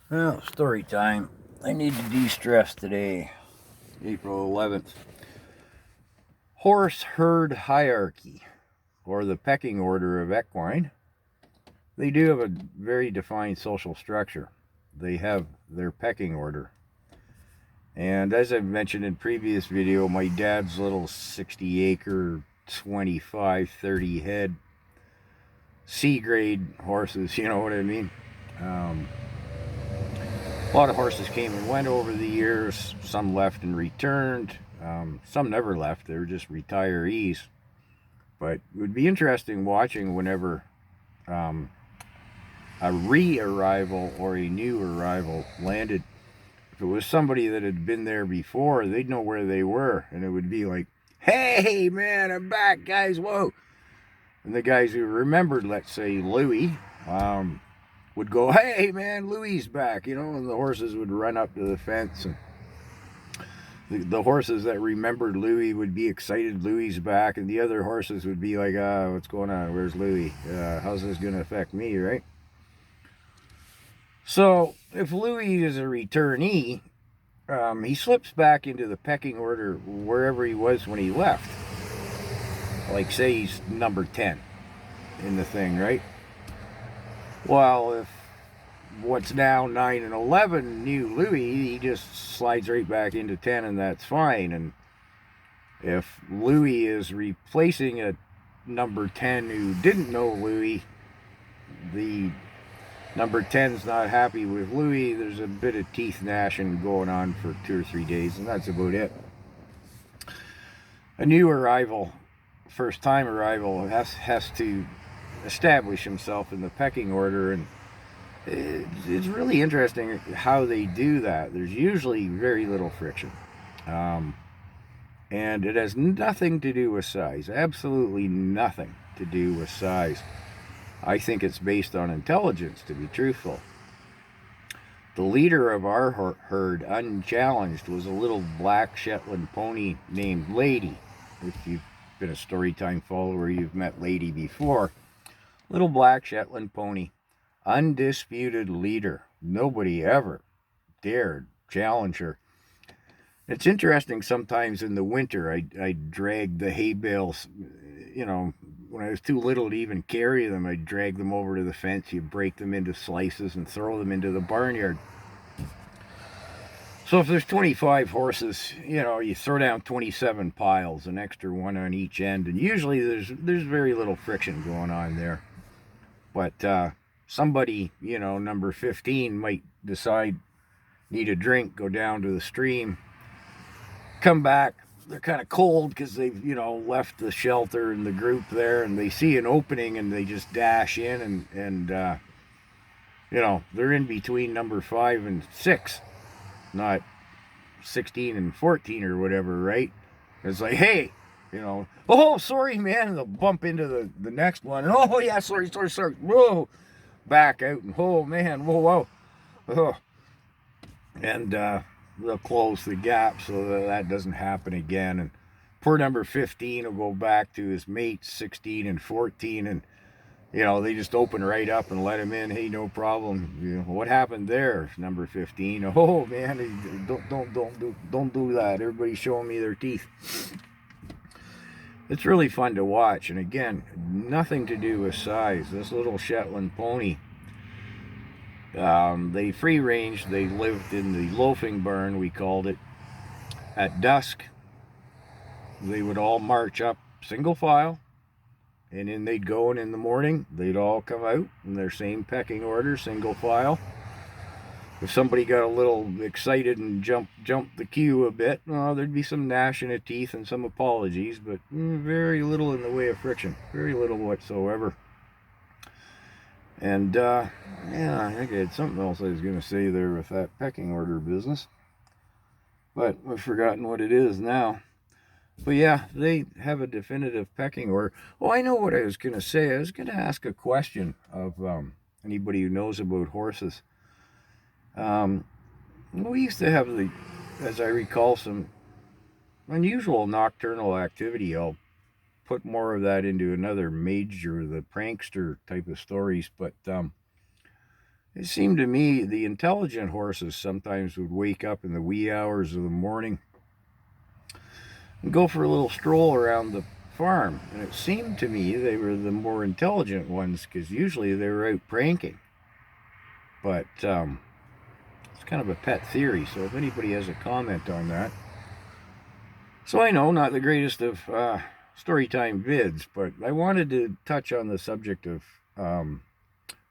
Well, story time. I need to de-stress today, April 11th. Horse herd hierarchy, or the pecking order of equine. They do have a very defined social structure. They have their pecking order. And as I've mentioned in previous video, my dad's little 60 acre, 25, 30 head C grade horses, you know what I mean? Um, A lot of horses came and went over the years. Some left and returned. Some never left. They were just retirees. But it would be interesting watching whenever um, a re-arrival or a new arrival landed. If it was somebody that had been there before, they'd know where they were. And it would be like, hey, man, I'm back, guys. Whoa. And the guys who remembered, let's say, Louis, would go, hey, man, Louis back, and the horses would run up to the fence. And the horses that remembered Louis would be excited Louis back, and the other horses would be like, what's going on? Where's Louis? How's this going to affect me, right? So if Louis is a returnee, he slips back into the pecking order wherever he was when he left. Like, say he's number 10 in the thing, right? Well, if what's now 9 and 11 knew Louis, he just slides right back into 10, and that's fine. And if Louis is replacing a number 10 who didn't know Louis, the number 10's not happy with Louis. There's a bit of teeth gnashing going on for 2 or 3 days, and that's about it. A new arrival, first time arrival, has to establish himself in the pecking order, and it's really interesting how they do that. There's usually very little friction. And it has nothing to do with size. Absolutely nothing to do with size. I think it's based on intelligence, to be truthful. The leader of our herd, unchallenged, was a little black Shetland pony named Lady. If you've been a Storytime follower, you've met Lady before. Little black Shetland pony. Undisputed leader. Nobody ever dared challenge her. It's interesting sometimes in the winter, I drag the hay bales, when I was too little to even carry them, I'd drag them over to the fence, you break them into slices and throw them into the barnyard. So if there's 25 horses, you throw down 27 piles, an extra one on each end, and usually there's very little friction going on there. But somebody, number 15 might decide, need a drink, go down to the stream, come back. They're kind of cold because they've, left the shelter and the group there, and they see an opening and they just dash in, and they're in between number 5 and 6, not 16 and 14 or whatever, right? It's like, hey, oh, sorry, man, and they'll bump into the next one, and oh, yeah, sorry, whoa, back out, and oh, man, whoa, oh. And they'll close the gap so that doesn't happen again. And poor number 15 will go back to his mates 16 and 14, and they just open right up and let him in. Hey, no problem. What happened there, number 15? Oh man, don't do that. Everybody's showing me their teeth. It's really fun to watch, and again, nothing to do with size. This little Shetland pony, they free range. They lived in the loafing barn, we called it. At dusk, they would all march up single file, and then they'd go, and in the morning they'd all come out in their same pecking order, single file. If somebody got a little excited and jumped the queue a bit, there'd be some gnashing of teeth and some apologies, but very little in the way of friction, very little whatsoever. And yeah, I think I had something else I was going to say there with that pecking order business, but I've forgotten what it is now. But yeah, they have a definitive pecking order. Oh, I know what I was going to say. I was going to ask a question of anybody who knows about horses. We used to have, as I recall, some unusual nocturnal activity. I'll put more of that into another major, the prankster type of stories. But It seemed to me the intelligent horses sometimes would wake up in the wee hours of the morning and go for a little stroll around the farm. And it seemed to me they were the more intelligent ones because usually they were out pranking. But it's kind of a pet theory, so if anybody has a comment on that. So I know, not the greatest of storytime vids, but I wanted to touch on the subject of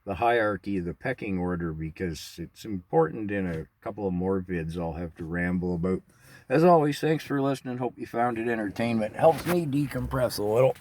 the hierarchy, the pecking order, because it's important in a couple of more vids I'll have to ramble about. As always, thanks for listening. Hope you found it entertainment. Helps me decompress a little.